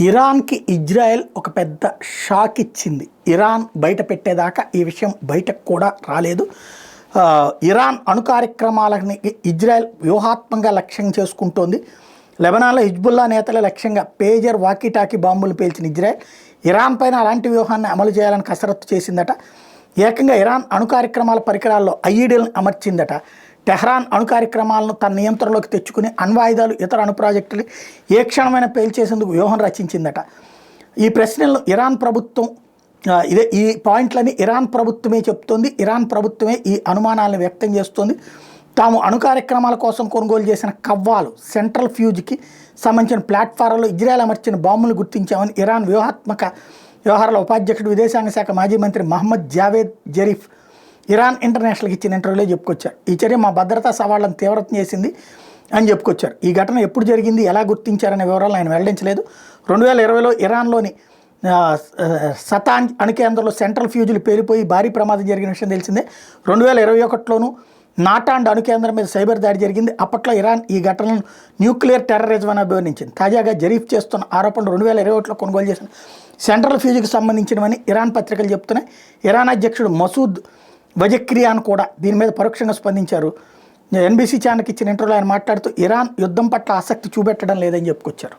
ఇరాన్కి Israel ఒక పెద్ద shock ఇచ్చింది. ఇరాన్ బయట పెట్టేదాకా ఈ విషయం బయటకు కూడా రాలేదు. ఇరాన్ అణు కార్యక్రమాలని ఇజ్రాయెల్ వ్యూహాత్మకంగా లక్ష్యం చేసుకుంటోంది. లెబనాన్లో హిజ్బుల్లా నేతల లక్ష్యంగా పేజర్ వాకీటాకీ బాంబులు పేల్చిన ఇజ్రాయెల్ ఇరాన్ పైన అలాంటి వ్యూహాన్ని అమలు చేయాలని కసరత్తు చేసిందట. ఏకంగా ఇరాన్ అణు కార్యక్రమాల పరికరాల్లో ఐఈడీలను అమర్చిందట. టెహ్రాన్ అణు కార్యక్రమాలను తన నియంత్రణలోకి తెచ్చుకుని అణ్వాయుధాలు ఇతర అణు ప్రాజెక్టులు ఏ క్షణమైన పేల్చేసేందుకు వ్యూహం రచించిందట. ఈ ప్రశ్నలను ఇరాన్ ప్రభుత్వం ఈ పాయింట్లని ఇరాన్ ప్రభుత్వమే చెప్తోంది. ఇరాన్ ప్రభుత్వమే ఈ అనుమానాలను వ్యక్తం చేస్తోంది. తాము అణు కార్యక్రమాల కోసం కొనుగోలు చేసిన కవ్వాలు సెంట్రల్ ఫ్యూజ్కి సంబంధించిన ప్లాట్ఫారంలో ఇజ్రాయెల్ అమర్చిన బాంబులు గుర్తించామని ఇరాన్ వ్యూహాత్మక వ్యవహారాల ఉపాధ్యక్షుడు విదేశాంగ శాఖ మాజీ మంత్రి మహమ్మద్ జావేద్ జరీఫ్ ఇరాన్ ఇంటర్నేషనల్కి ఇచ్చిన ఇంటర్వ్యూలో చెప్పుకొచ్చారు. ఈ చర్య మా భద్రతా సవాళ్లను తీవ్రతం చేసింది అని చెప్పుకొచ్చారు. ఈ ఘటన ఎప్పుడు జరిగింది, ఎలా గుర్తించారనే వివరాలను ఆయన వెల్లడించలేదు. 2020లో ఇరాన్లోని సతాంజ్ అణు కేంద్రంలో సెంట్రల్ ఫ్యూజులు పేలిపోయి భారీ ప్రమాదం జరిగిన విషయం తెలిసిందే. 2021లోనూ నాటాండ్ అణు కేంద్రం మీద సైబర్ దాడి జరిగింది. అప్పట్లో ఇరాన్ ఈ ఘటనను న్యూక్లియర్ టెర్రరిజం అని అభివర్ణించింది. తాజాగా జరీఫ్ చేస్తున్న ఆరోపణలు 2021లో కొనుగోలు చేసిన సెంట్రల్ ఫ్యూజ్కి సంబంధించినవని ఇరాన్ పత్రికలు చెప్తున్నాయి. ఇరాన్ అధ్యక్షుడు మసూద్ వజక్రియాన్ కూడా దీని మీద పరోక్షంగా స్పందించారు. ఎన్బీసీ ఛానల్కి ఇచ్చిన ఇంటర్వ్యూలో ఆయన మాట్లాడుతూ ఇరాన్ యుద్ధం పట్ల ఆసక్తి చూపెట్టడం లేదని చెప్పుకొచ్చారు.